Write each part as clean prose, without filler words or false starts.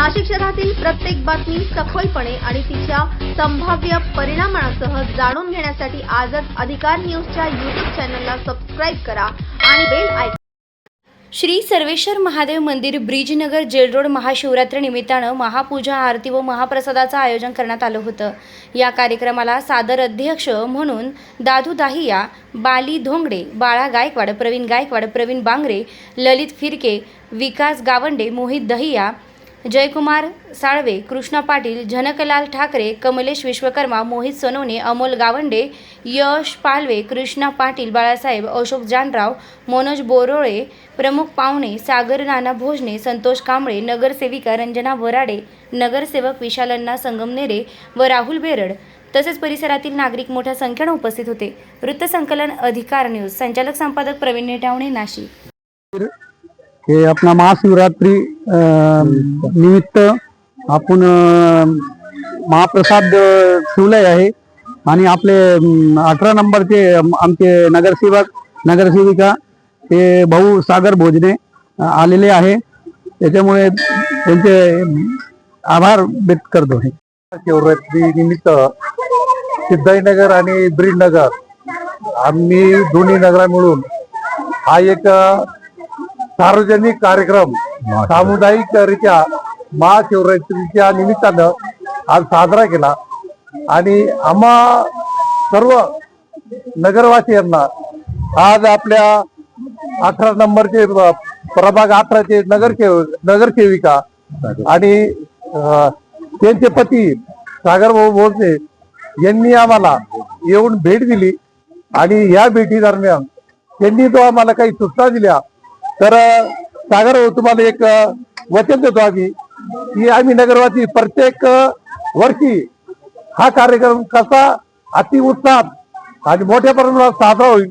नाशिक शहरातील प्रत्येक बातमी सखोलपणे आणि तिच्या संभाव्य परिणामांसह जाणून घेण्यासाठी आजच अधिकार न्यूजच्या YouTube चॅनलला सबस्क्राइब करा आणि बेल आयकॉन। श्री सर्वेश्वर महादेव मंदिर ब्रिजनगर जेल रोड महाशिवरात्री निमित्तानं महापूजा आरती व महाप्रसादाचं आयोजन करण्यात आलं होतं। या कार्यक्रमाला सादर अध्यक्ष म्हणून दादू दाहिया, बाली धोंगडे, बाळा गायकवाड, प्रवीण गायकवाड, प्रवीण बांगरे, ललित फिरके, विकास गावंडे, मोहित दहिया, जयकुमार साळवे, कृष्णा पाटील, जनकलाल ठाकरे, कमलेश विश्वकर्मा, मोहित सोनवणे, अमोल गावंडे, यश पालवे, कृष्णा पाटील, बाळासाहेब, अशोक जानराव, मनोज बोरोळे प्रमुख पाहुणे, सागर नाना भोजने, संतोष कांबळे, नगरसेविका रंजना वराडे, नगरसेवक विशालण्णा संगमनेरे व राहुल बेरड तसेच परिसरातील नागरिक मोठ्या संख्येने उपस्थित होते। वृत्तसंकलन अधिकार न्यूज, संचालक संपादक प्रवीण नेटावणे, नाशिक। हे अपना महाशिवरात्री निमित्त आपण महाप्रसाद ठेवले आहे आणि आपले 18 नंबरचे आमचे नगरसेवक नगरसेविका ते भाऊ सागर भोजने आलेले आहे। त्याच्यामुळे त्यांचे आभार व्यक्त करतो। शिवरात्री निमित्त सिद्धाईनगर आणि ब्रिजनगर आम्ही दोन्ही नगरा मिळून हा एक सार्वजनिक कार्यक्रम सामुदायिकरित्या महाशिवरात्रीच्या निमित्तानं आज साजरा केला आणि आम्हा सर्व नगरवासियांना आज आपल्या 18 नंबरचे प्रभाग 18चे नगरसेविका आणि त्यांचे पती सागर भाऊ भोसले यांनी आम्हाला येऊन भेट दिली आणि या भेटी दरम्यान त्यांनी तो आम्हाला काही सूचना दिल्या। तर सागर भाऊ तुम्हाला एक वचन देतो आम्ही की आम्ही नगरवासी प्रत्येक वर्षी हा कार्यक्रम कसा अति उत्साहात आणि मोठ्या प्रमाणात साजरा होईल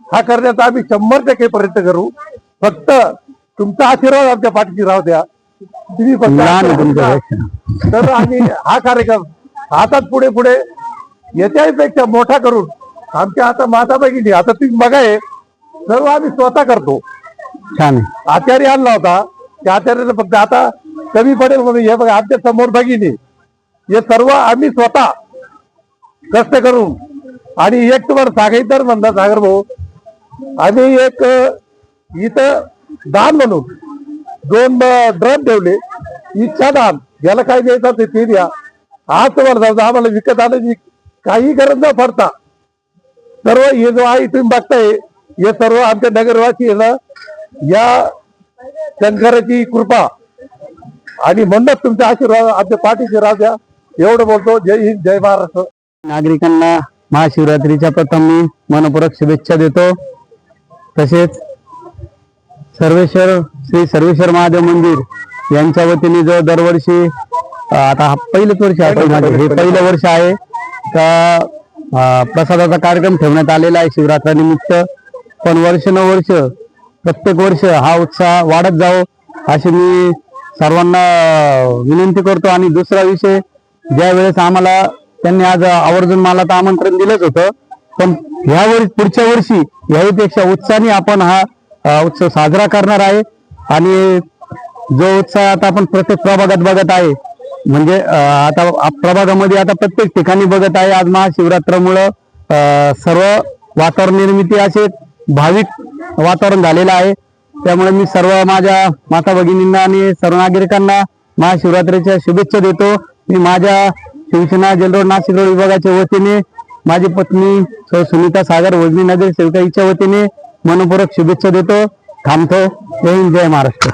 हा करण्याचा आम्ही 100% प्रयत्न करू। फक्त तुमचा आशीर्वाद आमच्या पाठीशी राहू द्या। तुम्ही तर आम्ही हा कार्यक्रम हातात पुढे पुढे याच्यापेक्षा मोठा करून आमच्या आता माता भगिनी आता तुम्ही बघाय सर्व आम्ही स्वतः करतो। छान आचार्य आणला होता त्या आचार्याला फक्त आता कमी पडेल म्हणून हे बघा आमच्या समोर भगिनी हे सर्व आम्ही स्वतः कष्ट करून आणि एक तुम्हाला सांगायचं तर म्हणता सागर भाऊ आम्ही एक इथं दान म्हणून 2 ड्रम ठेवले। इच्छा दान याला काय द्यायचं ते द्या। आज तुम्हाला समजा आम्हाला विकत आणायची काही गरज न पडता सर्व हे जो आहे तुम्ही बघताय हे सर्व आमच्या नगरवासी या शंकराची कृपा आणि म्हणूनच तुमचा आशीर्वाद आमच्या पाठीशी राहू द्या। एवढं बोलतो। जय हिंद, जय महाराष्ट्र। नागरिकांना महाशिवरात्रीच्या प्रथम मी मनपूर्वक शुभेच्छा देतो। तसेच श्री सर्वेश्वर महादेव मंदिर यांच्या वतीने जो दरवर्षी आता पहिलेच वर्ष आहे, हे पहिलं वर्ष आहे का प्रसादाचा कार्यक्रम ठेवण्यात आलेला आहे शिवरात्रीनिमित्त। पण वर्षानुवर्ष प्रत्येक वर्ष हा उत्साह वाढत जावो अशी मी सर्वांना विनंती करतो। आणि दुसरा विषय ज्या वेळेस आम्हाला त्यांनी आज आवर्जून मला तर आमंत्रण दिलंच होतं, पण पुढच्या वर्षी याहीपेक्षा उत्साहाने आपण हा उत्सव साजरा करणार आहे। आणि जो उत्साह आता आपण प्रत्येक प्रभागात बघत आहे म्हणजे आता प्रभागामध्ये आता प्रत्येक ठिकाणी बघत आहे आज महाशिवरात्रमुळं सर्व वातावरण निर्मिती असे भाविक वातावरण झालेलं आहे। त्यामुळे मी सर्व माझ्या माता भगिनींना आणि सर्व नागरिकांना महाशिवरात्रीच्या शुभेच्छा देतो। मी माझ्या Shivsena jail road Nashik road विभागाच्या वतीने माझी पत्नी सुनीता सागर भोजने नगरसेविका हिच्या वतीने मनपूर्वक शुभेच्छा देतो। थांबतो। जय हिंद, जय महाराष्ट्र।